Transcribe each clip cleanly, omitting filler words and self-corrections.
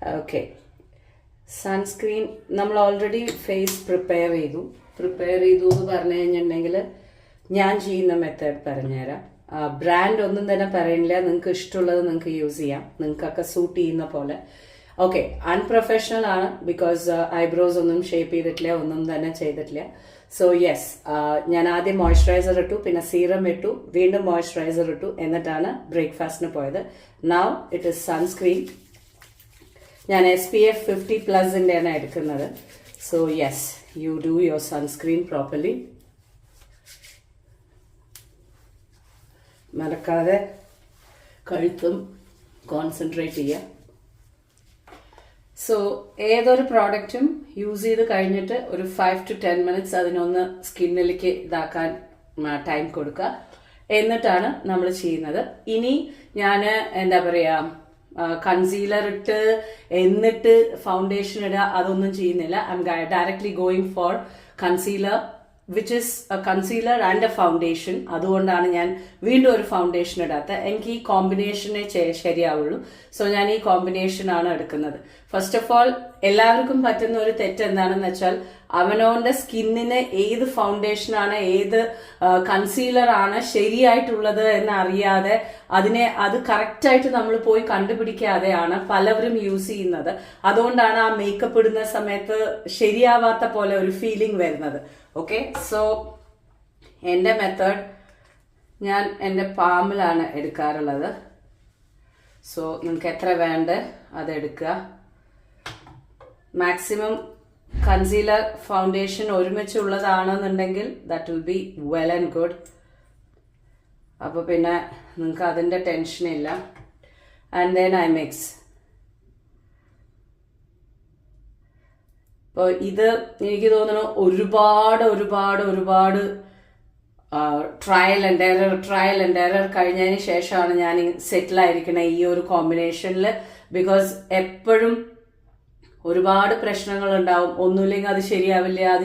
Okay, sunscreen നമ്മൾ already face prepare ചെയ്തു എന്ന് പറഞ്ഞു കഴിഞ്ഞിട്ടുണ്ടെങ്കിൽ ഞാൻ ചെയ്യുന്ന മെത്തേഡ് പറഞ്ഞുതരാം. ബ്രാൻഡ് ഒന്നും തന്നെ പറയുന്നില്ല, നിങ്ങൾക്ക് ഇഷ്ടമുള്ളത് നിങ്ങൾക്ക് യൂസ് ചെയ്യാം, നിങ്ങൾക്കൊക്കെ സൂട്ട് ചെയ്യുന്ന പോലെ. ഓക്കെ, അൺപ്രൊഫഷണൽ ആണ്, ബിക്കോസ് ഐബ്രോസ് ഒന്നും ഷേപ്പ് ചെയ്തിട്ടില്ല, ഒന്നും തന്നെ ചെയ്തിട്ടില്ല. സോ യെസ്, ഞാൻ ആദ്യം മോയ്സ്ചറൈസർ ഇട്ടു, പിന്നെ സീറം ഇട്ടു, വീണ്ടും മോയ്സ്ചറൈസർ ഇട്ടു, എന്നിട്ടാണ് ബ്രേക്ക്ഫാസ്റ്റിന് പോയത്. Now it is sunscreen. ഞാൻ SPF 50+ ആണ് എടുക്കുന്നത്. So yes, you do your sunscreen properly. മറക്കാതെ കഴുത്തും കോൺസെൻട്രേറ്റ് ചെയ്യുക. സോ ഏതൊരു പ്രോഡക്റ്റും യൂസ് ചെയ്ത് കഴിഞ്ഞിട്ട് ഒരു 5 to 10 minutes അതിനൊന്ന് സ്കിന്നിലേക്ക് ഇതാക്കാൻ ടൈം കൊടുക്കുക, എന്നിട്ടാണ് നമ്മൾ ചെയ്യുന്നത്. ഇനി ഞാൻ എന്താ പറയുക, കൺസീലർ ഇട്ട് എന്നിട്ട് ഫൗണ്ടേഷൻ ഇടുക, അതൊന്നും ചെയ്യുന്നില്ല. I M directly going for concealer, which is A concealer and A foundation. അതുകൊണ്ടാണ് ഞാൻ വീണ്ടും ഒരു ഫൗണ്ടേഷൻ ഇടാത്ത. എനിക്ക് ഈ കോമ്പിനേഷനെ ശരിയാവുള്ളൂ. സോ ഞാൻ ഈ കോമ്പിനേഷൻ ആണ് എടുക്കുന്നത്. ഫസ്റ്റ് ഓഫ് ഓൾ, എല്ലാവർക്കും പറ്റുന്ന ഒരു തെറ്റ് എന്താണെന്ന് വെച്ചാൽ, അവനവന്റെ സ്കിന്നിന് ഏത് ഫൗണ്ടേഷൻ ആണ്, ഏത് കൺസീലർ ആണ് ശരിയായിട്ടുള്ളത് എന്ന് അറിയാതെ അത് കറക്റ്റായിട്ട് നമ്മൾ പോയി കണ്ടുപിടിക്കാതെയാണ് പലവരും യൂസ് ചെയ്യുന്നത്. അതുകൊണ്ടാണ് ആ മേക്കപ്പ് ഇടുന്ന സമയത്ത് ശരിയാവാത്ത പോലെ ഒരു ഫീലിംഗ് വരുന്നത്. ഓക്കെ, സോ എൻ്റെ മെത്തേഡ്, ഞാൻ എൻ്റെ പാമിലാണ് എടുക്കാറുള്ളത്. സോ നിങ്ങൾക്ക് എത്ര വേണ്ട അതെടുക്കുക. മാക്സിമം കൺസീലർ ഫൗണ്ടേഷൻ ഒരുമിച്ചുള്ളതാണെന്നുണ്ടെങ്കിൽ that will be well and good. അപ്പോൾ പിന്നെ നിങ്ങൾക്ക് അതിൻ്റെ ടെൻഷനില്ല. And then I mix. ഇപ്പോൾ ഇത് എനിക്ക് തോന്നുന്നു ഒരുപാട് ട്രയൽ ആൻഡ് എറർ കഴിഞ്ഞതിന് ശേഷമാണ് ഞാൻ സെറ്റിലായിരിക്കണേ ഈ ഒരു കോമ്പിനേഷനിൽ. ബിക്കോസ് എപ്പോഴും ഒരുപാട് പ്രശ്നങ്ങൾ ഉണ്ടാവും, ഒന്നുമില്ലെങ്കിൽ അത്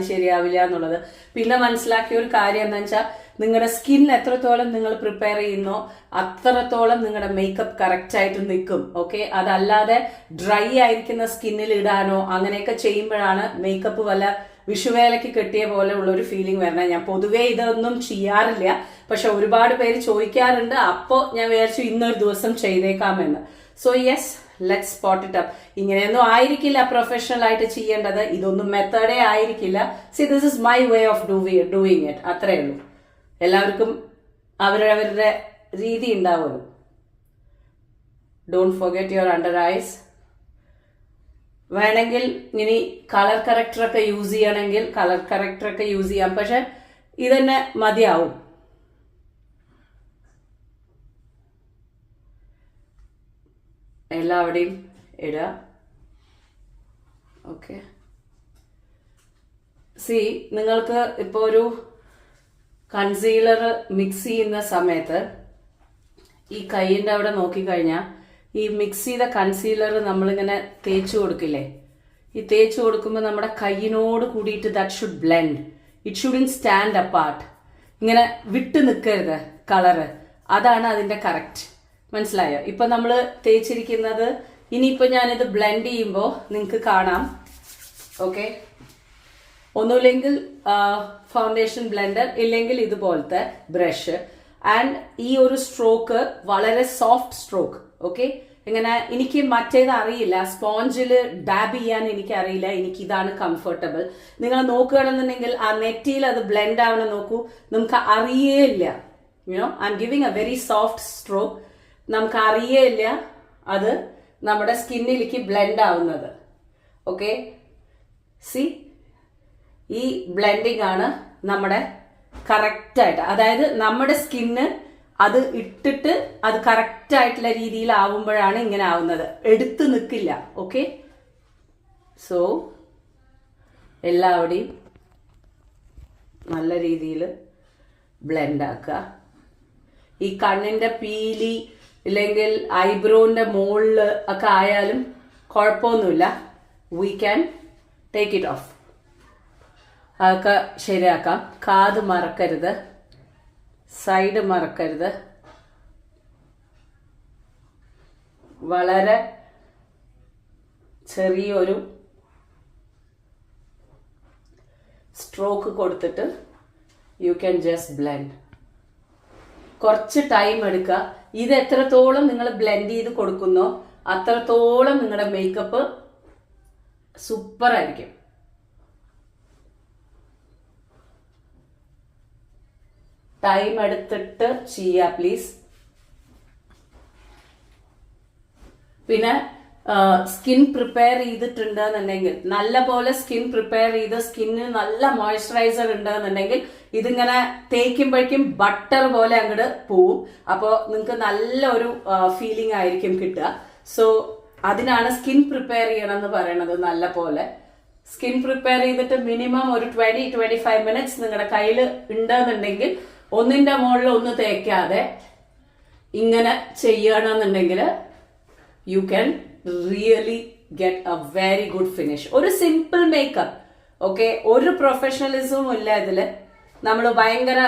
ശരിയാവില്ല എന്നുള്ളത്. പിന്നെ മനസ്സിലാക്കിയ ഒരു കാര്യം എന്താണെന്ന് വെച്ചാൽ, നിങ്ങളുടെ സ്കിൻ എത്രത്തോളം നിങ്ങൾ പ്രിപ്പയർ ചെയ്യുന്നോ അത്രത്തോളം നിങ്ങളുടെ മേക്കപ്പ് കറക്റ്റ് ആയിട്ട് നിൽക്കും. ഓക്കെ, അതല്ലാതെ ഡ്രൈ ആയിരിക്കുന്ന സ്കിന്നിൽ ഇടാനോ അങ്ങനെയൊക്കെ ചെയ്യുമ്പോഴാണ് മേക്കപ്പ് വല്ല വിഷുവേലയ്ക്ക് കെട്ടിയ പോലെ ഉള്ള ഒരു ഫീലിംഗ് വരണം. ഞാൻ പൊതുവേ ഇതൊന്നും ചെയ്യാറില്ല, പക്ഷെ ഒരുപാട് പേര് ചോദിക്കാറുണ്ട്. അപ്പോൾ ഞാൻ വിചാരിച്ചു ഇന്നൊരു ദിവസം ചെയ്തേക്കാമെന്ന്. So yes, let's spot it up. ഇങ്ങനെയൊന്നും ആയിരിക്കില്ല പ്രൊഫഷണൽ ആയിട്ട് ചെയ്യേണ്ടത്, ഇതൊന്നും മെത്തേഡേ ആയിരിക്കില്ല. See, this is my way of doing it. അത്രേ ഉള്ളൂ. എല്ലാവർക്കും അവരവരുടെ രീതി ഉണ്ടാവുമല്ലോ. Don't forget your under eyes. വേണമെങ്കിൽ ഇനി കളർ കറക്റ്ററൊക്കെ യൂസ് ചെയ്യണമെങ്കിൽ കളർ കറക്റ്ററൊക്കെ യൂസ് ചെയ്യാം, പക്ഷെ ഇതന്നെ മതിയാവും. എല്ലാവിടെയും ഇടുക. ഓക്കെ, സി, നിങ്ങൾക്ക് ഇപ്പോൾ ഒരു കൺസീലർ മിക്സ് ചെയ്യുന്ന സമയത്ത് ഈ കൈയിൻ്റെ അവിടെ നോക്കിക്കഴിഞ്ഞാൽ ഈ മിക്സ് ചെയ്ത കൺസീലർ നമ്മളിങ്ങനെ തേച്ച് കൊടുക്കില്ലേ, ഈ തേച്ച് കൊടുക്കുമ്പോൾ നമ്മുടെ കൈയിനോട് കൂടിയിട്ട് that should blend. It shouldn't stand apart. ഇങ്ങനെ വിട്ട് നിൽക്കരുത് കളറ്. അതാണ് അതിൻ്റെ കറക്റ്റ്. മനസ്സിലായോ? ഇപ്പൊ നമ്മൾ തേച്ചിരിക്കുന്നത്, ഇനിയിപ്പോ ഞാനിത് ബ്ലെൻഡ് ചെയ്യുമ്പോൾ നിങ്ങൾക്ക് കാണാം. ഓക്കെ, ഒന്നുമില്ലെങ്കിൽ ഫൗണ്ടേഷൻ ബ്ലെൻഡർ, ഇല്ലെങ്കിൽ ഇതുപോലത്തെ ബ്രഷ്. ആൻഡ് ഈ ഒരു സ്ട്രോക്ക് വളരെ സോഫ്റ്റ് സ്ട്രോക്ക്. ഓക്കെ, ഇങ്ങനെ എനിക്ക് മറ്റേത് അറിയില്ല, സ്പോഞ്ചിൽ ഡാബ് ചെയ്യാൻ എനിക്ക് അറിയില്ല, എനിക്ക് ഇതാണ് കംഫർട്ടബിൾ. നിങ്ങൾ നോക്കുകയാണെന്നുണ്ടെങ്കിൽ ആ നെറ്റിയിൽ അത് ബ്ലെൻഡ് ആവണം നോക്കൂ, നമുക്ക് അറിയേയില്ല. You know, I'm giving a very soft stroke. നമുക്ക് അറിയേയില്ല അത് നമ്മുടെ സ്കിന്നിലേക്ക് ബ്ലെൻഡ് ആവുന്നത്. ഓക്കെ, സി, ഈ ബ്ലെൻഡിങ് ആണ് നമ്മുടെ കറക്റ്റായിട്ട്, അതായത് നമ്മുടെ സ്കിന്ന് അത് ഇട്ടിട്ട് അത് കറക്റ്റ് ആയിട്ടുള്ള രീതിയിലാവുമ്പോഴാണ് ഇങ്ങനെ ആവുന്നത്, എടുത്തു നിൽക്കില്ല. ഓക്കെ, സോ എല്ലാവരുടെയും നല്ല രീതിയിൽ ബ്ലെൻഡ് ആക്കുക. ഈ കണ്ണിന്റെ പീലി ഇല്ലെങ്കിൽ ഐബ്രോന്റെ മുകളിൽ ഒക്കെ ആയാലും കുഴപ്പമൊന്നുമില്ല, we can take it off. അതൊക്കെ ശരിയാക്കാം. കാത് മറക്കരുത്, സൈഡ് മറക്കരുത്. വളരെ ചെറിയൊരു സ്ട്രോക്ക് കൊടുത്തിട്ട് യു ക്യാൻ ജസ്റ്റ് ബ്ലെൻഡ്. കുറച്ച് ടൈം എടുക്കുക. ഇത് എത്രത്തോളം നിങ്ങൾ ബ്ലെൻഡ് ചെയ്ത് കൊടുക്കുന്നോ അത്രത്തോളം നിങ്ങളുടെ മേക്കപ്പ് സൂപ്പർ ആയിരിക്കും. ടൈം എടുത്തിട്ട് ചെയ്യുക പ്ലീസ്. പിന്നെ സ്കിൻ പ്രിപ്പയർ ചെയ്തിട്ടുണ്ടെന്നുണ്ടെങ്കിൽ, നല്ല പോലെ സ്കിൻ പ്രിപ്പയർ ചെയ്ത് സ്കിന്നിന് നല്ല മോയ്സ്ചറൈസർ ഉണ്ടെന്നുണ്ടെങ്കിൽ ഇതിങ്ങനെ തേക്കുമ്പോഴേക്കും ബട്ടർ പോലെ അങ്ങോട്ട് പോവും. അപ്പോൾ നിങ്ങൾക്ക് നല്ലൊരു ഫീലിംഗ് ആയിരിക്കും കിട്ടുക. സോ അതിനാണ് സ്കിൻ പ്രിപ്പയർ ചെയ്യണം എന്ന് പറയുന്നത്. നല്ല പോലെ സ്കിൻ പ്രിപ്പയർ ചെയ്തിട്ട് മിനിമം ഒരു 20-25 മിനിറ്റ്സ് നിങ്ങളുടെ കയ്യിൽ ഉണ്ടെന്നുണ്ടെങ്കിൽ ഒന്നിന്റെ മുകളിൽ ഒന്ന് തേക്കാതെ ഇങ്ങനെ ചെയ്യണമെന്നുണ്ടെങ്കിൽ you can really get A very good finish. ഒരു സിമ്പിൾ മേക്കപ്പ്, ഓക്കെ, ഒരു പ്രൊഫഷണലിസവും ഇല്ല ഇതില്. നമ്മൾ ഭയങ്കര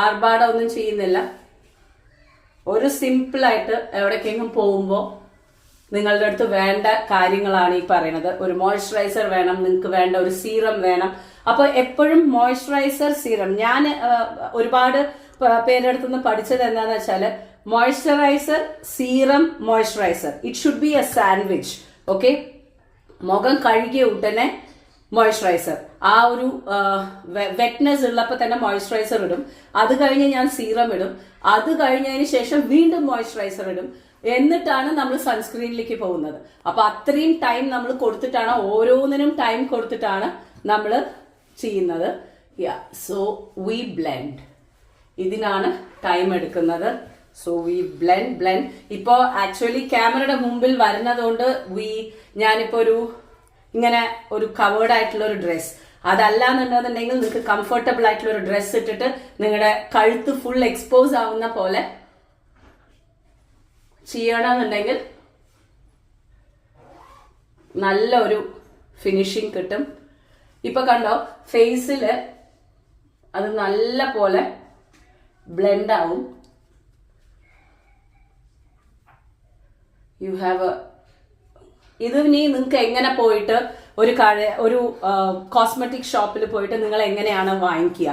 ആർഭാടം ഒന്നും ചെയ്യുന്നില്ല. ഒരു സിമ്പിൾ ആയിട്ട് എവിടേക്കെങ്കിലും പോകുമ്പോൾ നിങ്ങളുടെ അടുത്ത് വേണ്ട കാര്യങ്ങളാണ് ഈ പറയുന്നത്. ഒരു മോയ്സ്ചറൈസർ വേണം, നിങ്ങൾക്ക് വേണ്ട ഒരു സീറം വേണം. അപ്പൊ എപ്പോഴും മോയ്സ്ചറൈസർ, സീറം, ഞാൻ ഒരുപാട് പേരെടുത്തുനിന്ന് പഠിച്ചത് എന്താന്ന് വെച്ചാല് moisturiser, serum, moisturiser, it should be A sandwich. Okay, മുഖം കഴുകിയ ഉടനെ മോയ്സ്ചറൈസർ, ആ ഒരു വെറ്റ്നെസ് ഉള്ളപ്പോൾ തന്നെ മോയ്സ്ചറൈസർ ഇടും. അത് കഴിഞ്ഞ് ഞാൻ സീറം ഇടും. അത് കഴിഞ്ഞതിന് ശേഷം വീണ്ടും മോയ്സ്ചറൈസർ ഇടും. എന്നിട്ടാണ് നമ്മൾ സൺസ്ക്രീനിലേക്ക് പോകുന്നത്. അപ്പൊ അത്രയും ടൈം നമ്മൾ കൊടുത്തിട്ടാണ്, ഓരോന്നിനും ടൈം കൊടുത്തിട്ടാണ് നമ്മൾ ചെയ്യുന്നത്. സോ വി ബ്ലെൻഡ്, ഇതിനാണ് ടൈം എടുക്കുന്നത്. So we blend. ഇപ്പോ ആക്ച്വലി ക്യാമറയുടെ മുമ്പിൽ വരുന്നതുകൊണ്ട് ഞാനിപ്പോ ഇങ്ങനെ ഒരു കവേർഡ് ആയിട്ടുള്ള ഒരു ഡ്രസ്, അതല്ലാന്നുണ്ടെന്നുണ്ടെങ്കിൽ നിങ്ങൾക്ക് കംഫർട്ടബിൾ ആയിട്ടുള്ള ഒരു ഡ്രസ് ഇട്ടിട്ട് നിങ്ങളുടെ കഴുത്ത് ഫുൾ എക്സ്പോസ് ആവുന്ന പോലെ ചെയ്യണമെന്നുണ്ടെങ്കിൽ നല്ലൊരു ഫിനിഷിങ് കിട്ടും. ഇപ്പൊ കണ്ടോ, ഫേസില് അത് നല്ല പോലെ ബ്ലെൻഡ് ആവും. യു ഹാവ് ഇത് ഇനി നിങ്ങൾക്ക് എങ്ങനെ പോയിട്ട് ഒരു കോസ്മെറ്റിക് ഷോപ്പിൽ പോയിട്ട് നിങ്ങൾ എങ്ങനെയാണ് വാങ്ങിക്കുക?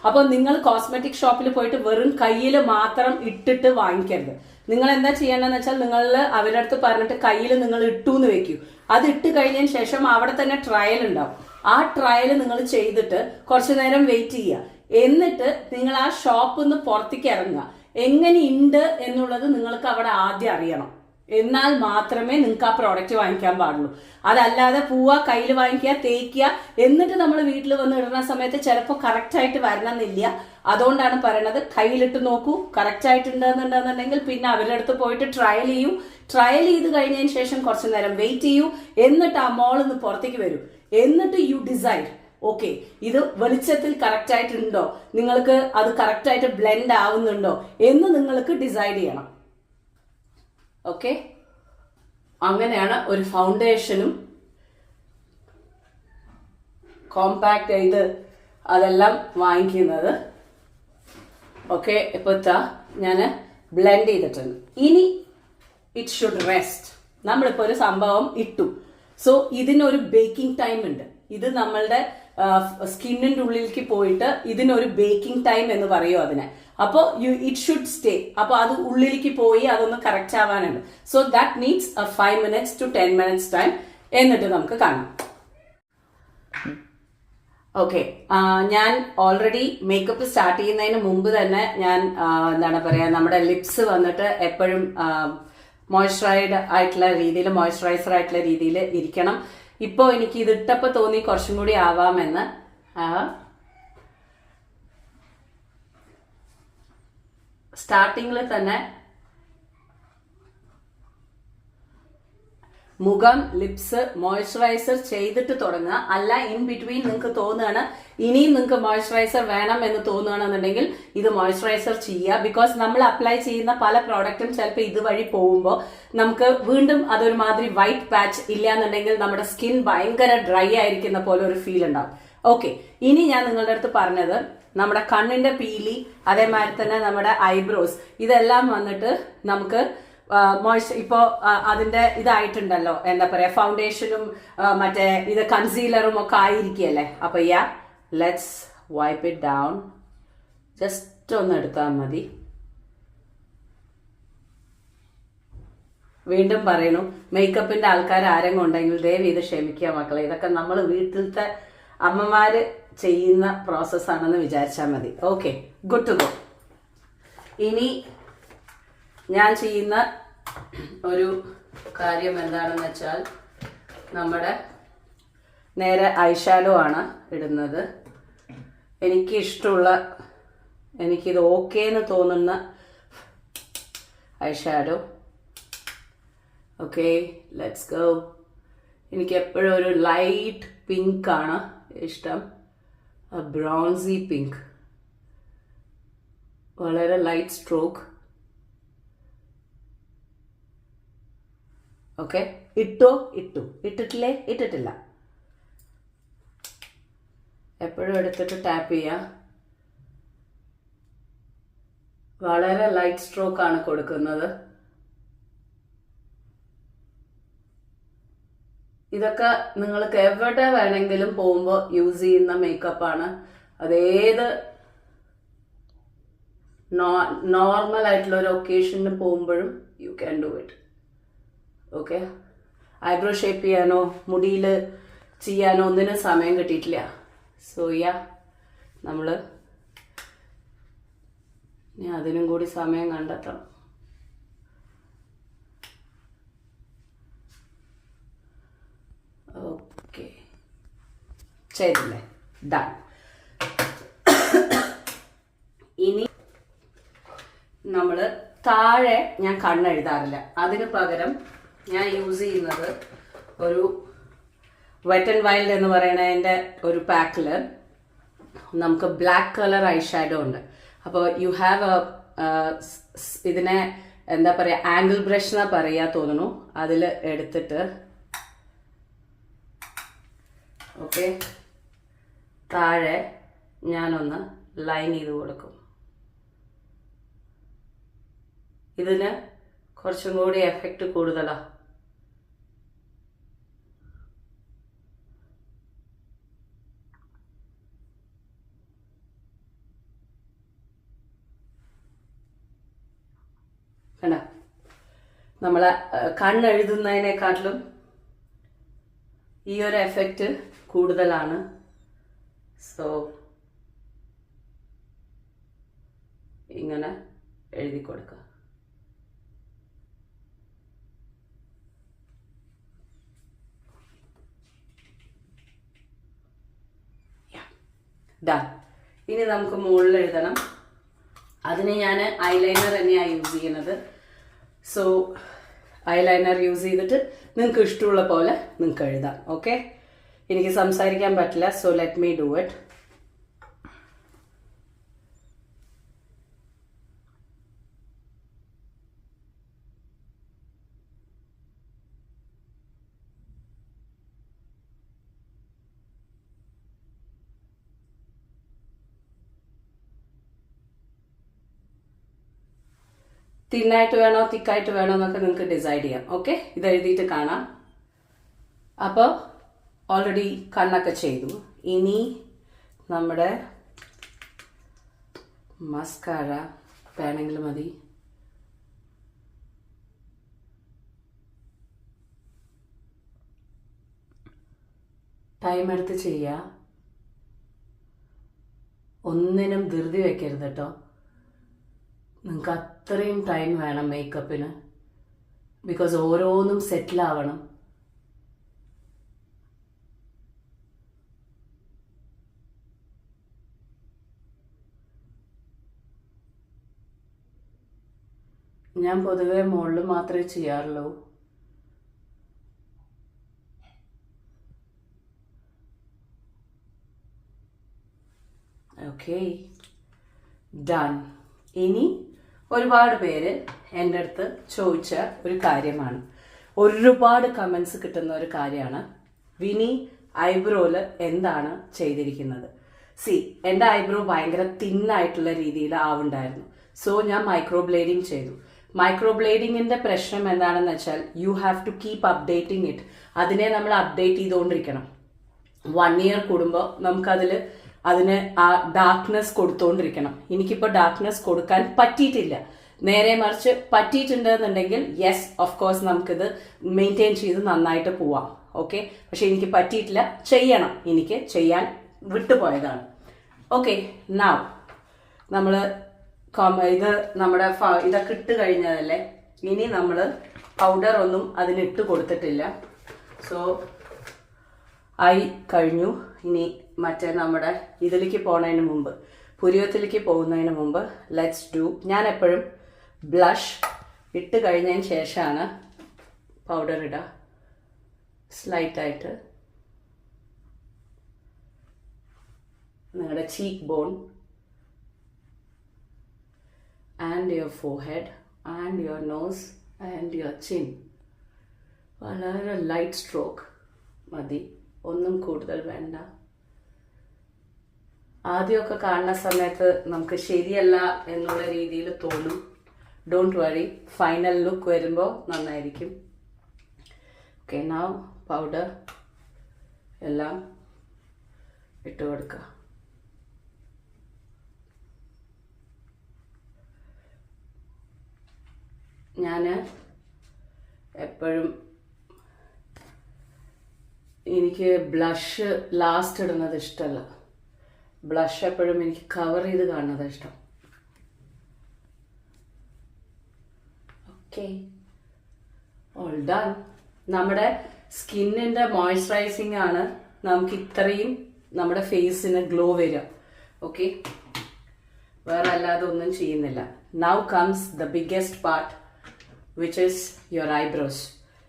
അപ്പൊ നിങ്ങൾ കോസ്മെറ്റിക് ഷോപ്പിൽ പോയിട്ട് വെറും കയ്യിൽ മാത്രം ഇട്ടിട്ട് വാങ്ങിക്കരുത്. നിങ്ങൾ എന്താ ചെയ്യേണ്ടതെന്ന് വെച്ചാൽ, നിങ്ങൾ അവരുടെ അടുത്ത് പറഞ്ഞിട്ട് കയ്യിൽ നിങ്ങൾ ഇട്ടു എന്ന് വെക്കൂ. അത് ഇട്ട് കഴിഞ്ഞതിന് ശേഷം അവിടെ തന്നെ ട്രയൽ ഉണ്ടാവും. ആ ട്രയൽ നിങ്ങൾ ചെയ്തിട്ട് കുറച്ചു നേരം വെയിറ്റ് ചെയ്യുക. എന്നിട്ട് നിങ്ങൾ ആ ഷോപ്പിൽ നിന്ന് പുറത്തേക്ക് ഇറങ്ങുക. എങ്ങനെയുണ്ട് എന്നുള്ളത് നിങ്ങൾക്ക് അവിടെ ആദ്യം അറിയണം. എന്നാൽ മാത്രമേ നിങ്ങൾക്ക് ആ പ്രോഡക്റ്റ് വാങ്ങിക്കാൻ പാടുള്ളൂ. അതല്ലാതെ പോവുക, കയ്യിൽ വാങ്ങിക്കുക, തേക്കുക, എന്നിട്ട് നമ്മൾ വീട്ടിൽ വന്ന് ഇടുന്ന സമയത്ത് ചിലപ്പോൾ കറക്റ്റ് ആയിട്ട് വരണമെന്നില്ല. അതുകൊണ്ടാണ് പറയണത്, കയ്യിലിട്ട് നോക്കൂ, കറക്റ്റ് ആയിട്ടുണ്ടെന്നുണ്ടെന്നുണ്ടെങ്കിൽ പിന്നെ അവരുടെ അടുത്ത് പോയിട്ട് ട്രയൽ ചെയ്യൂ. ട്രയൽ ചെയ്ത് കഴിഞ്ഞതിന് ശേഷം കുറച്ചു നേരം വെയിറ്റ് ചെയ്യൂ. എന്നിട്ട് ആ മോളിൽ നിന്ന് പുറത്തേക്ക് വരൂ. എന്നിട്ട് യു ഡിസൈഡ്, ഓക്കെ, ഇത് വെളിച്ചത്തിൽ കറക്റ്റ് ആയിട്ടുണ്ടോ, നിങ്ങൾക്ക് അത് കറക്റ്റ് ആയിട്ട് ബ്ലെൻഡ് ആവുന്നുണ്ടോ എന്ന് നിങ്ങൾക്ക് ഡിസൈഡ് ചെയ്യണം. ഓക്കെ, അങ്ങനെയാണ് ഒരു ഫൗണ്ടേഷനും കോമ്പാക്ട് ചെയ്ത് അതെല്ലാം വാങ്ങിക്കുന്നത്. ഓക്കെ, ഇപ്പൊ ഞാൻ ബ്ലെൻഡ് ചെയ്തിട്ടുണ്ട്. ഇനി ഇറ്റ് ഷുഡ് റെസ്റ്റ്. നമ്മളിപ്പോ ഒരു സംഭവം ഇട്ടു. സോ ഇതിനൊരു ബേക്കിംഗ് ടൈം ഉണ്ട്. ഇത് നമ്മളുടെ സ്കിന്നിന്റെ ഉള്ളിലേക്ക് പോയിട്ട് ഇതിനൊരു ബേക്കിംഗ് ടൈം എന്ന് പറയും അതിനെ. അപ്പോ ഇറ്റ് ഷുഡ് സ്റ്റേ. അപ്പൊ അത് ഉള്ളിലേക്ക് പോയി അതൊന്ന് കറക്റ്റ് ആവാനുണ്ട്. So that needs 5 minutes to 10 minutes time. എന്നിട്ട് നമുക്ക് കാണാം. ഓക്കെ, ഞാൻ ഓൾറെഡി മേക്കപ്പ് സ്റ്റാർട്ട് ചെയ്യുന്നതിന് മുമ്പ് തന്നെ ഞാൻ എന്താണ് പറയാ, നമ്മുടെ ലിപ്സ് വന്നിട്ട് എപ്പോഴും മോയ്സ്ചറൈസ്ഡ് ആയിട്ടുള്ള രീതിയിൽ, മോയ്സ്ചറൈസർ ആയിട്ടുള്ള രീതിയിൽ ഇരിക്കണം. ഇപ്പോ എനിക്ക് ഇത് ഇട്ടപ്പോ തോന്നി കുറച്ചും കൂടി ആവാമെന്ന്. സ്റ്റാർട്ടിങ്ങിൽ തന്നെ മുഖം, ലിപ്സ് മോയ്സ്ചറൈസർ ചെയ്തിട്ട് തുടങ്ങുക. അല്ല ഇൻ ബിറ്റ്വീൻ നിങ്ങൾക്ക് തോന്നുകയാണ് ഇനിയും നിങ്ങൾക്ക് മോയ്സ്ചറൈസർ വേണം എന്ന് തോന്നുകയാണെന്നുണ്ടെങ്കിൽ ഇത് മോയ്സ്ചറൈസർ ചെയ്യുക. ബിക്കോസ് നമ്മൾ അപ്ലൈ ചെയ്യുന്ന പല പ്രോഡക്റ്റും ചിലപ്പോൾ ഇതുവഴി പോകുമ്പോൾ നമുക്ക് വീണ്ടും അതൊരുമാതിരി വൈറ്റ് പാച്ച് ഇല്ല എന്നുണ്ടെങ്കിൽ നമ്മുടെ സ്കിൻ ഭയങ്കര ഡ്രൈ ആയിരിക്കുന്ന പോലെ ഒരു ഫീൽ ഉണ്ടാവും. ഓക്കെ, ഇനി ഞാൻ നിങ്ങളുടെ അടുത്ത് പറഞ്ഞത് നമ്മുടെ കണ്ണിന്റെ പീലി, അതേമാതിരി തന്നെ നമ്മുടെ ഐബ്രോസ്, ഇതെല്ലാം വന്നിട്ട് നമുക്ക് ഇപ്പോൾ അതിന്റെ ഇതായിട്ടുണ്ടല്ലോ, എന്താ പറയാ, ഫൗണ്ടേഷനും മറ്റേ ഇത് കൺസീലറും ഒക്കെ ആയിരിക്കുകയല്ലേ. അപ്പൊ let's wipe it down. Just ഒന്ന് എടുത്താൽ മതി. വീണ്ടും പറയുന്നു, മേക്കപ്പിന്റെ ആൾക്കാർ ആരെങ്കിലും ഉണ്ടെങ്കിൽ ദയവ് ഇത് ക്ഷമിക്കുക മക്കളെ. ഇതൊക്കെ നമ്മൾ വീട്ടിലത്തെ അമ്മമാര് ചെയ്യുന്ന പ്രോസസ്സാണെന്ന് വിചാരിച്ചാൽ മതി. Okay, good to go. ഇനി ഞാൻ ചെയ്യുന്ന ഒരു കാര്യം എന്താണെന്ന് വെച്ചാൽ, നമ്മുടെ നേരെ ഐഷാഡോ ആണ് ഇടുന്നത്. എനിക്കിത് ഓക്കേ എന്ന് തോന്നുന്ന ഐഷാഡോ. Okay, let's go. എനിക്ക് എപ്പോഴും ഒരു ലൈറ്റ് പിങ്ക് ആണ് ഇഷ്ടം, ബ്രൗൺസി പിങ്ക്, വളരെ ലൈറ്റ് സ്ട്രോക്ക്. ഓക്കെ, ഇട്ടിട്ടില്ല. എപ്പോഴും എടുത്തിട്ട് ടാപ്പ് ചെയ്യാം. വളരെ ലൈറ്റ് സ്ട്രോക്ക് ആണ് കൊടുക്കുന്നത്. ഇതൊക്കെ നിങ്ങൾക്ക് എവിടെ വേണമെങ്കിലും പോകുമ്പോൾ യൂസ് ചെയ്യുന്ന മേക്കപ്പാണ്. അതേത് നോർമൽ ആയിട്ടുള്ള ഒരു ഒക്കേഷന് പോകുമ്പോഴും you can do it. Okay, eyebrow shape ചെയ്യാനോ മുടിയിൽ ചെയ്യാനോ ഒന്നിനും സമയം കിട്ടിയിട്ടില്ല. സോ നമ്മൾ ഇനി അതിനും കൂടി സമയം കണ്ടെത്തണം. ഓക്കെ, ചെയ്തില്ലേ? ഡൺ. ഇനി നമ്മൾ താഴെ ഞാൻ കണ്ണെഴുതാറില്ല. അതിന് പകരം ഞാൻ യൂസ് ചെയ്യുന്നത് ഒരു വെറ്റ് ആൻഡ് വൈൽഡ് എന്ന് പറയുന്നതിൻ്റെ ഒരു പാക്കിൽ നമുക്ക് ബ്ലാക്ക് കളർ ഐ ഷാഡോ ഉണ്ട്. അപ്പോൾ യു ഹാവ് ഇതിനെ എന്താ പറയുക, ആംഗിൾ ബ്രഷ് എന്നാ പറയാ തോന്നുന്നു. അതിൽ എടുത്തിട്ട് ഓക്കെ, താഴെ ഞാനൊന്ന് ലൈൻ ചെയ്ത് കൊടുക്കും. ഇതിന് കുറച്ചും കൂടി എഫക്റ്റ് കൂടുതലാ. കണ്ട, നമ്മളെ കണ്ണെഴുതുന്നതിനെക്കാട്ടിലും ഈ ഒരു എഫക്റ്റ് കൂടുതലാണ്. സോ ഇങ്ങനെ എഴുതി കൊടുക്കുക. ഇനി നമുക്ക് മുകളിൽ എഴുതണം. അതിന് ഞാൻ ഐലൈനർ തന്നെയാണ് യൂസ് ചെയ്യുന്നത്. സോ ഐലൈനർ യൂസ് ചെയ്തിട്ട് നിങ്ങൾക്ക് ഇഷ്ടമുള്ള പോലെ നിങ്ങൾക്ക് എഴുതാം. ഓക്കെ, എനിക്ക് സംസാരിക്കാൻ പറ്റില്ല, so let me do it. തിന്നായിട്ട് വേണോ തിക്കായിട്ട് വേണോ എന്നൊക്കെ നിങ്ങൾക്ക് ഡിസൈഡ് ചെയ്യാം. ഓക്കെ, ഇത് എഴുതിയിട്ട് കാണാം. അപ്പോൾ ഓൾറെഡി കണ്ണൊക്കെ ചെയ്തു. ഇനി നമ്മുടെ മസ്കാര വേണമെങ്കിൽ മതി. ടൈം എടുത്ത് ചെയ്യുക. ഒന്നിനും ധൃതി വെക്കരുത് കേട്ടോ. നിങ്ങൾക്ക് അത്രയും ടൈം വേണം മേക്കപ്പിന്. ബിക്കോസ് ഓരോന്നും സെറ്റിലാവണം. ഞാൻ പൊതുവെ മുകളിൽ മാത്രമേ ചെയ്യാറുള്ളൂ. Okay, done. ഇനി ഒരുപാട് പേര് എൻ്റെ അടുത്ത് ചോദിച്ച ഒരു കാര്യമാണ്, ഒരുപാട് കമൻസ് കിട്ടുന്ന ഒരു കാര്യമാണ്, വിനി ഐബ്രോയിൽ എന്താണ് ചെയ്തിരിക്കുന്നത്? എൻ്റെ ഐബ്രോ ഭയങ്കര തിന്നായിട്ടുള്ള രീതിയിൽ ആവുണ്ടായിരുന്നു. സോ ഞാൻ മൈക്രോ ബ്ലേഡിങ് ചെയ്തു. മൈക്രോബ്ലേഡിങ്ങിന്റെ പ്രശ്നം എന്താണെന്ന് വെച്ചാൽ you have to keep updating it. അതിനെ നമ്മൾ അപ്ഡേറ്റ് ചെയ്തുകൊണ്ടിരിക്കണം. 1 year കൂടുമ്പോൾ അതിന് ആ ഡാർക്ക്നെസ് കൊടുത്തുകൊണ്ടിരിക്കണം. എനിക്കിപ്പോൾ ഡാർക്ക്നെസ് കൊടുക്കാൻ പറ്റിയിട്ടില്ല. നേരെ മറിച്ച് പറ്റിയിട്ടുണ്ടെന്നുണ്ടെങ്കിൽ യെസ് ഓഫ് കോഴ്സ് നമുക്കിത് മെയിൻറ്റെയിൻ ചെയ്ത് നന്നായിട്ട് പോവാം. ഓക്കെ, പക്ഷെ എനിക്ക് പറ്റിയിട്ടില്ല, ചെയ്യണം, എനിക്ക് ചെയ്യാൻ വിട്ടുപോയതാണ്. ഓക്കെ, നൗ നമ്മൾ ഇത് നമ്മുടെ ഇതൊക്കെ ഇട്ട് കഴിഞ്ഞതല്ലേ, ഇനി നമ്മൾ പൗഡർ ഒന്നും അതിനിട്ട് കൊടുത്തിട്ടില്ല. സോ ആയി കഴിഞ്ഞു. ഇനി മറ്റേ നമ്മുടെ ഇതിലേക്ക് പോകുന്നതിന് മുമ്പ്, പുരിയത്തിലേക്ക് പോകുന്നതിന് മുമ്പ് ലെറ്റ്സ് ഡു. ഞാൻ എപ്പോഴും ബ്ലഷ് ഇട്ട് കഴിഞ്ഞതിന് ശേഷമാണ് പൗഡർ ഇടുക. സ്ലൈറ്റായിട്ട് നിങ്ങളുടെ cheek bone and your forehead and your nose and your chin. വളരെ ലൈറ്റ് സ്ട്രോക്ക് മതി, ഒന്നും കൂടുതൽ വേണ്ട. ആദ്യമൊക്കെ കാണുന്ന സമയത്ത് നമുക്ക് ശരിയല്ല എന്നുള്ള രീതിയിൽ തോന്നും. ഡോണ്ട് വറി, ഫൈനൽ ലുക്ക് വരുമ്പോൾ നന്നായിരിക്കും. ഓക്കെ, നൗ പൗഡർ എല്ലാം ഇട്ട് കൊടുക്കുക. ഞാൻ എപ്പോഴും എനിക്ക് ബ്ലഷ് ലാസ്റ്റ് ഇടുന്നത് ഇഷ്ടമല്ല. ബ്ലഷ് എപ്പോഴും എനിക്ക് കവർ ചെയ്ത് കാണുന്നത് ഇഷ്ടം. Okay, all done. നമ്മുടെ സ്കിന്നിൻ്റെ മോയ്സ്ചറൈസിങ് ആണ് നമുക്ക് ഇത്രയും നമ്മുടെ ഫേസിന് ഗ്ലോ വരിക. ഓക്കെ, വേറെ അല്ലാതെ ഒന്നും ചെയ്യുന്നില്ല. Now comes the biggest part which is your eyebrows.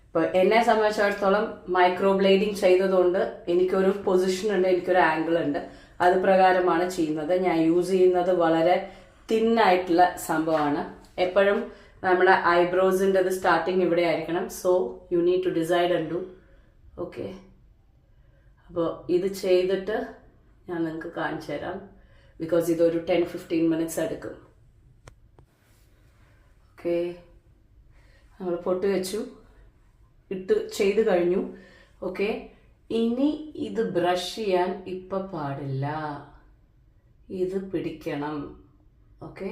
ഇപ്പോൾ എന്നെ സംബന്ധിച്ചിടത്തോളം മൈക്രോബ്ലേഡിങ് ചെയ്തതുകൊണ്ട് എനിക്കൊരു പൊസിഷൻ ഉണ്ട്, എനിക്കൊരു ആംഗിൾ ഉണ്ട്. അത് പ്രകാരമാണ് ചെയ്യുന്നത്. ഞാൻ യൂസ് ചെയ്യുന്നത് വളരെ തിന്നായിട്ടുള്ള സംഭവമാണ്. എപ്പോഴും നമ്മുടെ ഐബ്രോസിൻ്റെ സ്റ്റാർട്ടിങ് ഇവിടെ ആയിരിക്കണം. So you need to decide and do. Okay, അപ്പോൾ ഇത് ചെയ്തിട്ട് ഞാൻ നിങ്ങൾക്ക് കാണിച്ചു തരാം. ബിക്കോസ് ഇതൊരു 10-15 minutes എടുക്കും. ഓക്കെ, നമ്മൾ പൊട്ട് വെച്ചു, ചെയ്ത് കഴിഞ്ഞു. ഓക്കെ, ഇനി ഇത് ബ്രഷ് ചെയ്യാൻ ഇപ്പം പാടില്ല, ഇത് പിടിക്കണം. ഓക്കെ,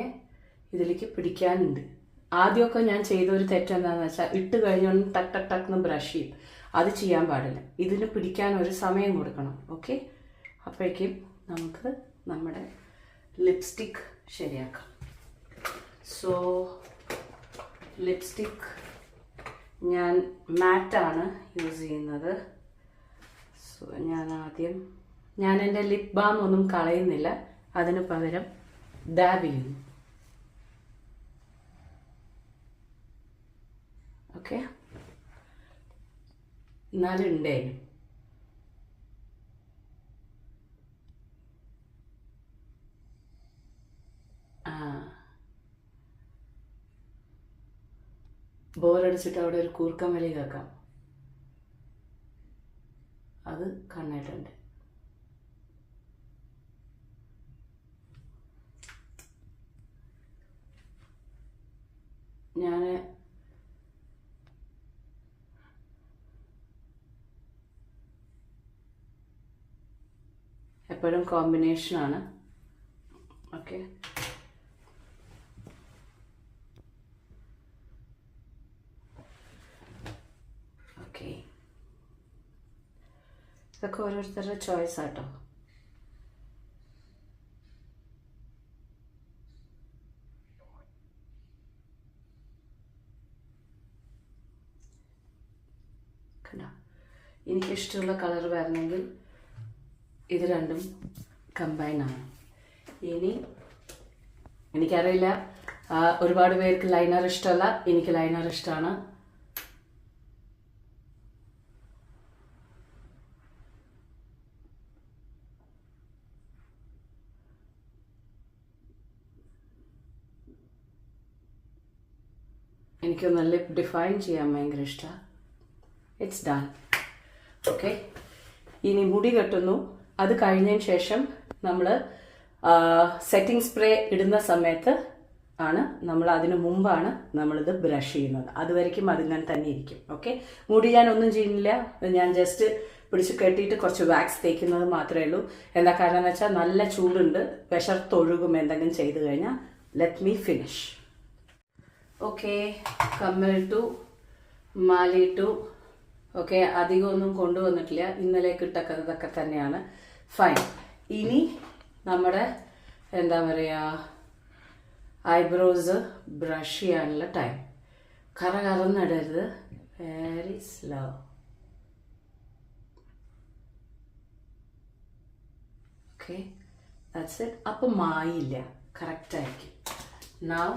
ഇതിലേക്ക് പിടിക്കാനുണ്ട്. ആദ്യമൊക്കെ ഞാൻ ചെയ്ത ഒരു തെറ്റെന്താണെന്ന് വെച്ചാൽ ഇട്ട് കഴിഞ്ഞൊന്ന് ടക്ക് ടക്ക് ടക്ക് ബ്രഷ് ചെയ്യും. അത് ചെയ്യാൻ പാടില്ല. ഇതിന് പിടിക്കാൻ ഒരു സമയം കൊടുക്കണം. ഓക്കെ, അപ്പോഴേക്കും നമുക്ക് നമ്മുടെ ലിപ്സ്റ്റിക് ശരിയാക്കാം. സോ ലിപ്സ്റ്റിക് ഞാൻ മാറ്റാണ് യൂസ് ചെയ്യുന്നത്. സോ ഞാൻ എൻ്റെ ലിപ് ബാം ഒന്നും കളയുന്നില്ല, അതിന് പകരം ഡാബ് ചെയ്യുന്നു. ഓക്കെ, എന്നാലും ഉണ്ടേനും. ബോറടിച്ചിട്ട് അവിടെ ഒരു കൂർക്കം വലി കേൾക്കാം, അത് കണ്ടിട്ടുണ്ട്. ഞാൻ എപ്പോഴും കോമ്പിനേഷനാണ്. ഓക്കെ, ഇതൊക്കെ ഓരോരുത്തരുടെ ചോയ്സ് ആട്ടോ. കണ്ടോ, എനിക്കിഷ്ടമുള്ള കളർ വരണമെങ്കിൽ ഇത് രണ്ടും കമ്പൈനാണ്. ഇനി എനിക്കറിയില്ല, ഒരുപാട് പേർക്ക് ലൈനർ ഇഷ്ടമല്ല, എനിക്ക് ലൈനർ ഇഷ്ടമാണ്. എനിക്കൊന്ന് ലിപ്പ് ഡിഫൈൻ ചെയ്യാൻ ഭയങ്കര ഇഷ്ടമാണ്. It's done. ഓക്കെ, ഇനി മുടി കെട്ടുന്നു. അത് കഴിഞ്ഞതിന് ശേഷം നമ്മൾ സെറ്റിംഗ് സ്പ്രേ ഇടുന്ന സമയത്ത് ആണ് നമ്മൾ അതിനു മുമ്പാണ് നമ്മളിത് ബ്രഷ് ചെയ്യുന്നത്. അതുവരയ്ക്കും അതിങ്ങനെ തന്നെ ഇരിക്കും. ഓക്കെ, മുടി ഞാൻ ഒന്നും ചെയ്യുന്നില്ല, ഞാൻ ജസ്റ്റ് പിടിച്ച് കെട്ടിയിട്ട് കുറച്ച് വാക്സ് തേക്കുന്നത് മാത്രമേ ഉള്ളൂ. എന്താ കാരണം എന്ന് വെച്ചാൽ നല്ല ചൂടുണ്ട്, വിശർത്തൊഴുകും എന്തെങ്കിലും ചെയ്തു കഴിഞ്ഞാൽ. Let me finish. ഓക്കെ, കമ്മലിട്ടു, മാലയിട്ടു. ഓക്കെ, അധികമൊന്നും കൊണ്ടുവന്നിട്ടില്ല, ഇന്നലെ കിട്ടക്കതൊക്കെ തന്നെയാണ്. ഫൈൻ. ഇനി നമ്മുടെ എന്താ പറയുക, ഐബ്രോസ് ബ്രഷ് ചെയ്യാനുള്ള ടൈം. കറന്നിടരുത്, very slow. Okay, that's it. അപ്പം മായില്ല, കറക്റ്റായിരിക്കും. Now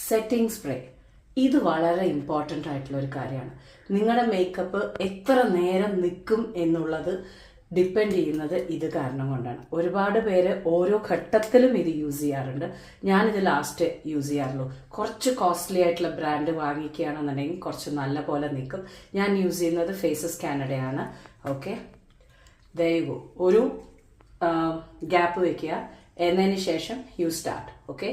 setting spray. ഇത് വളരെ ഇമ്പോർട്ടൻ്റ് ആയിട്ടുള്ള ഒരു കാര്യമാണ്. നിങ്ങളുടെ മേക്കപ്പ് എത്ര നേരം നിൽക്കും എന്നുള്ളത് ഡിപ്പെൻഡ് ചെയ്യുന്നത് ഇത് കാരണം കൊണ്ടാണ്. ഒരുപാട് പേര് ഓരോ ഘട്ടത്തിലും ഇത് യൂസ് ചെയ്യാറുണ്ട്. ഞാനിത് ലാസ്റ്റ് യൂസ് ചെയ്യാറുള്ളൂ. കുറച്ച് കോസ്റ്റ്ലി ആയിട്ടുള്ള ബ്രാൻഡ് വാങ്ങിക്കുകയാണെന്നുണ്ടെങ്കിൽ കുറച്ച് നല്ല പോലെ നിൽക്കും. ഞാൻ യൂസ് ചെയ്യുന്നത് ഫേസസ് കാനഡയാണ്. Okay, there you go. ഒരു ഗ്യാപ്പ് വെക്കുക, എന്നതിന് ശേഷം you start. Okay,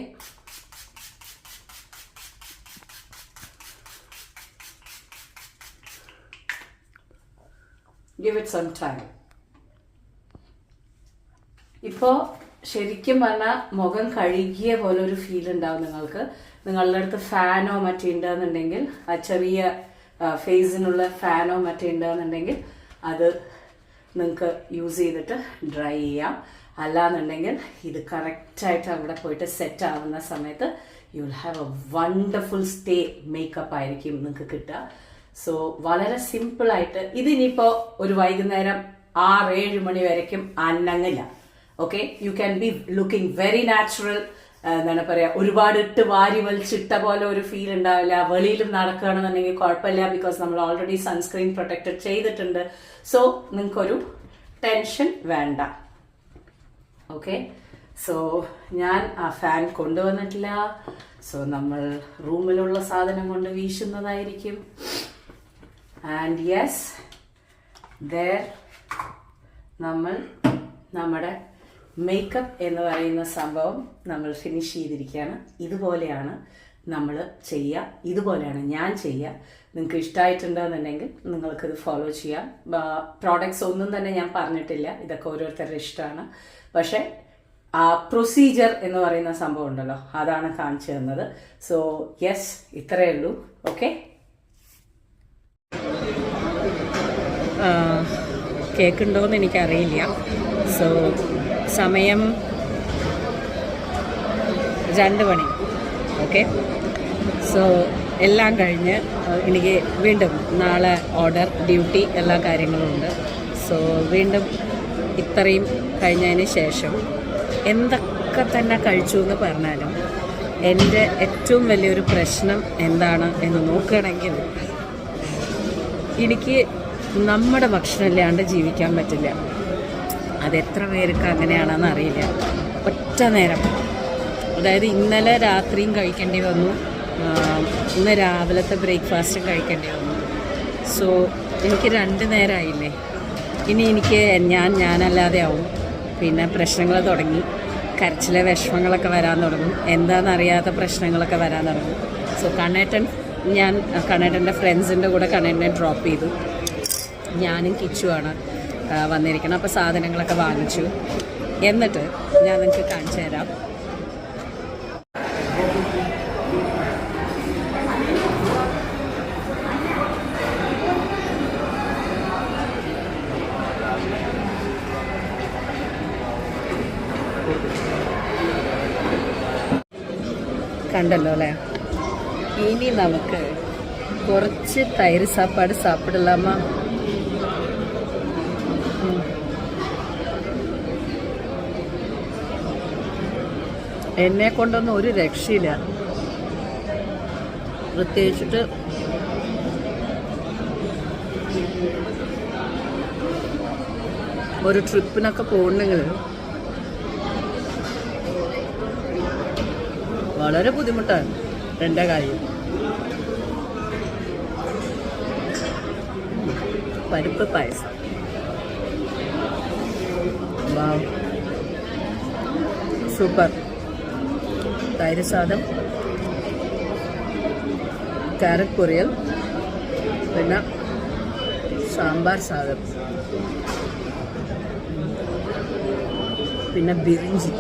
give it some time. ഇപ്പോൾ ശരിക്കും പറഞ്ഞാൽ മുഖം കഴുകിയ പോലെ ഒരു ഫീൽ ഉണ്ടാവും നിങ്ങൾക്ക്. നിങ്ങളുടെ അടുത്ത് ഫാനോ മറ്റേ ഉണ്ടെന്നുണ്ടെങ്കിൽ, ആ ചെറിയ ഫേസിനുള്ള ഫാനോ മറ്റേ ഉണ്ടെന്നുണ്ടെങ്കിൽ അത് നിങ്ങൾക്ക് യൂസ് ചെയ്തിട്ട് ഡ്രൈ ചെയ്യാം. അല്ലാന്നുണ്ടെങ്കിൽ ഇത് കറക്റ്റായിട്ട് അവിടെ പോയിട്ട് സെറ്റ് ആവുന്ന സമയത്ത് you will have A wonderful stay makeup ആയിരിക്കും നിങ്ങൾക്ക് കിട്ടുക. സോ വളരെ സിമ്പിളായിട്ട് ഇതിനിപ്പോൾ ഒരു വൈകുന്നേരം 6-7 മണി വരയ്ക്കും അനങ്ങില്ല. Okay, you can be looking very natural. എന്താണ് പറയുക, ഒരുപാട് ഇട്ട് വാരി വലിച്ചിട്ട പോലെ ഒരു ഫീൽ ഉണ്ടാവില്ല. വെളിയിലും നടക്കുകയാണെന്നുണ്ടെങ്കിൽ കുഴപ്പമില്ല, ബിക്കോസ് നമ്മൾ ഓൾറെഡി സൺസ്ക്രീൻ പ്രൊട്ടക്റ്റഡ് ചെയ്തിട്ടുണ്ട്. സോ നിങ്ങൾക്കൊരു ടെൻഷൻ വേണ്ട. ഓക്കെ, സോ ഞാൻ ആ ഫാൻ കൊണ്ടുവന്നിട്ടില്ല. സോ നമ്മൾ റൂമിലുള്ള സാധനം കൊണ്ട് വീശുന്നതായിരിക്കും. ആൻഡ് യെസ്, നമ്മൾ നമ്മുടെ മേക്കപ്പ് എന്ന് പറയുന്ന സംഭവം നമ്മൾ ഫിനിഷ് ചെയ്തിരിക്കുകയാണ്. ഇതുപോലെയാണ് നമ്മൾ ചെയ്യുക, ഇതുപോലെയാണ് ഞാൻ ചെയ്യുക. നിങ്ങൾക്ക് ഇഷ്ടമായിട്ടുണ്ടെന്നുണ്ടെങ്കിൽ നിങ്ങൾക്കിത് ഫോളോ ചെയ്യാം. പ്രോഡക്ട്സ് ഒന്നും തന്നെ ഞാൻ പറഞ്ഞിട്ടില്ല, ഇതൊക്കെ ഓരോരുത്തരുടെ ഇഷ്ടമാണ്. പക്ഷേ ആ പ്രൊസീജിയർ എന്ന് പറയുന്ന സംഭവം ഉണ്ടല്ലോ, അതാണ് കാണിച്ചു തന്നത്. സോ യെസ്, ഇത്രയേ ഉള്ളൂ. ഓക്കെ, കേൾക്കുന്നുണ്ടോയെന്ന് എനിക്കറിയില്ല. സോ സമയം 2 മണി. ഓക്കെ, സോ എല്ലാം കഴിഞ്ഞ് എനിക്ക് വീണ്ടും നാളെ ഓർഡർ, ഡ്യൂട്ടി, എല്ലാ കാര്യങ്ങളും ഉണ്ട്. സോ വീണ്ടും ഇത്രയും കഴിഞ്ഞതിന് ശേഷം എന്തൊക്കെ തന്നെ കഴിച്ചു എന്ന് പറഞ്ഞാലും എൻ്റെ ഏറ്റവും വലിയൊരു പ്രശ്നം എന്താണ് എന്ന് നോക്കുകയാണെങ്കിൽ, എനിക്ക് നമ്മുടെ ഭക്ഷണം ഇല്ലാണ്ട് ജീവിക്കാൻ പറ്റില്ല. അതെത്ര പേർക്ക് അങ്ങനെയാണെന്ന് അറിയില്ല. ഒറ്റ നേരം, അതായത് ഇന്നലെ രാത്രിയും കഴിക്കേണ്ടി വന്നു, ഇന്ന് രാവിലത്തെ ബ്രേക്ക്ഫാസ്റ്റും കഴിക്കേണ്ടി വന്നു. സോ എനിക്ക് 2 നേരമായില്ലേ. ഇനി എനിക്ക് ഞാനല്ലാതെ ആവും. പിന്നെ പ്രശ്നങ്ങൾ തുടങ്ങി, കരച്ചിലെ വിഷമങ്ങളൊക്കെ വരാൻ തുടങ്ങും, എന്താണെന്നറിയാത്ത പ്രശ്നങ്ങളൊക്കെ വരാൻ തുടങ്ങും. സോ കണ്ണേട്ടൻ്റെ ഫ്രണ്ട്സിൻ്റെ കൂടെ കണ്ണേട്ടനെ ഡ്രോപ്പ് ചെയ്തു. ഞാനും കിച്ചുവാണ് വന്നിരിക്കണം. അപ്പോൾ സാധനങ്ങളൊക്കെ വാങ്ങിച്ചു. എന്നിട്ട് ഞാൻ നിങ്ങൾക്ക് കാണിച്ചു തരാം. കണ്ടല്ലോ അല്ലേ. ഇനി നമുക്ക് കുറച്ച് തൈര് സാപ്പാട് സാപ്പിടലാമ. എന്നെ കൊണ്ടൊന്നും ഒരു രക്ഷയില്ല. പ്രത്യേകിച്ചിട്ട് ഒരു ട്രിപ്പിനൊക്കെ പോകണമെങ്കിൽ വളരെ ബുദ്ധിമുട്ടാണ് എൻ്റെ കാര്യം. പരിപ്പ് പായസം, സൂപ്പർ. തൈര് സാദം, ക്യാരറ്റ് പൊരിയൽ, പിന്നെ സാമ്പാർ സാദം, പിന്നെ ബിരിഞ്ചി.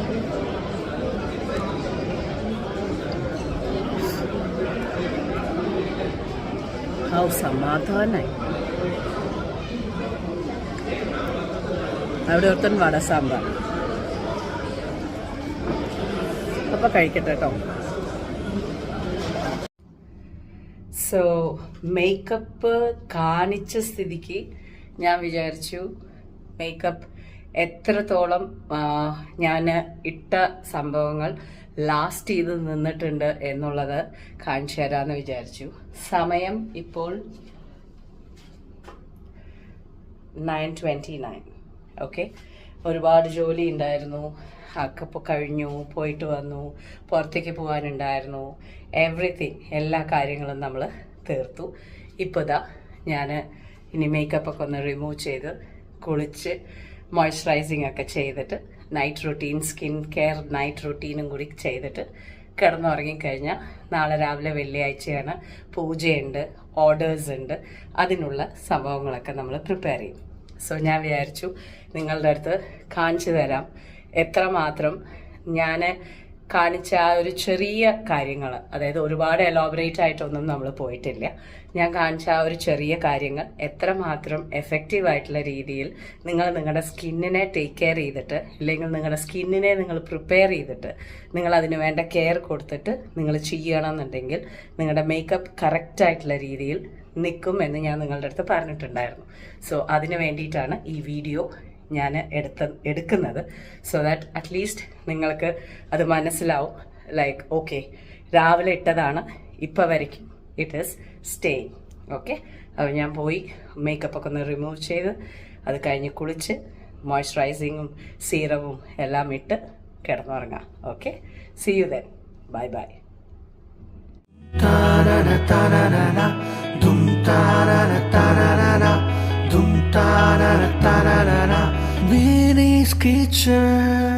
സമാധാനായി. അവിടെ ഒരുത്തൻ വട സാമ്പാർ. അപ്പൊ കഴിക്കട്ടെ കേട്ടോ. സോ മേക്കപ്പ് കാണിച്ച സ്ഥിതിക്ക് ഞാൻ വിചാരിച്ചു മേക്കപ്പ് എത്രത്തോളം ഞാൻ ഇട്ട സംഭവങ്ങൾ ലാസ്റ്റ് ചെയ്ത് നിന്നിട്ടുണ്ട് എന്നുള്ളത് കാണിച്ചു തരാമെന്ന് വിചാരിച്ചു. സമയം ഇപ്പോൾ 9:29. ഓക്കെ, ഒരുപാട് ജോലി ഉണ്ടായിരുന്നു. അക്കപ്പോൾ കഴിഞ്ഞു, പോയിട്ട് വന്നു, പുറത്തേക്ക് പോകാനുണ്ടായിരുന്നു, എവറിത്തിങ്, എല്ലാ കാര്യങ്ങളും നമ്മൾ തീർത്തു. ഇപ്പോൾ ഇതാ ഞാൻ ഇനി മേക്കപ്പൊക്കെ ഒന്ന് റിമൂവ് ചെയ്ത് കുളിച്ച് മോയ്സ്ചറൈസിങ് ഒക്കെ ചെയ്തിട്ട് night routine, skin care night റൊട്ടീനും കൂടി ചെയ്തിട്ട് കിടന്നുറങ്ങിക്കഴിഞ്ഞാൽ നാളെ രാവിലെ വെള്ളിയാഴ്ചയാണ്, പൂജയുണ്ട്, ഓർഡേഴ്സ് ഉണ്ട്, അതിനുള്ള സംഭവങ്ങളൊക്കെ നമ്മൾ പ്രിപ്പയർ ചെയ്യും. സോ ഞാൻ വിചാരിച്ചു നിങ്ങളുടെ അടുത്ത് കാണിച്ചു തരാം എത്രമാത്രം ഞാൻ കാണിച്ച ആ ഒരു ചെറിയ കാര്യങ്ങൾ, അതായത് ഒരുപാട് എലോബറേറ്റ് ആയിട്ടൊന്നും നമ്മൾ പോയിട്ടില്ല. ഞാൻ കാണിച്ച ആ ഒരു ചെറിയ കാര്യങ്ങൾ എത്രമാത്രം എഫക്റ്റീവ് ആയിട്ടുള്ള രീതിയിൽ നിങ്ങൾ നിങ്ങളുടെ സ്കിന്നിനെ ടേക്ക് കെയർ ചെയ്തിട്ട്, അല്ലെങ്കിൽ നിങ്ങളുടെ സ്കിന്നിനെ നിങ്ങൾ പ്രിപ്പയർ ചെയ്തിട്ട്, നിങ്ങൾ അതിന് വേണ്ട കെയർ കൊടുത്തിട്ട് നിങ്ങൾ ചെയ്യണമെന്നുണ്ടെങ്കിൽ നിങ്ങളുടെ മേക്കപ്പ് കറക്റ്റായിട്ടുള്ള രീതിയിൽ നിൽക്കും എന്ന് ഞാൻ നിങ്ങളുടെ അടുത്ത് പറഞ്ഞിട്ടുണ്ടായിരുന്നു. സോ അതിന് വേണ്ടിയിട്ടാണ് ഈ വീഡിയോ ഞാൻ എടുക്കുന്നത്. സോ ദാറ്റ് അറ്റ്ലീസ്റ്റ് നിങ്ങൾക്ക് അത് മനസ്സിലാവും. ലൈക്ക് ഓക്കെ, രാവിലെ ഇട്ടതാണ് ഇപ്പോൾ വരയ്ക്കും ഇറ്റ് ഈസ് സ്റ്റേയിങ്. ഓക്കെ, അപ്പോൾ ഞാൻ പോയി മേക്കപ്പൊക്കെ ഒന്ന് റിമൂവ് ചെയ്ത് അത് കഴിഞ്ഞ് കുളിച്ച് മോയ്സ്ചറൈസിങ്ങും സീറവും എല്ലാം ഇട്ട് കിടന്നുറങ്ങാം. Okay, see you then, bye bye. Vinny's Kitchen.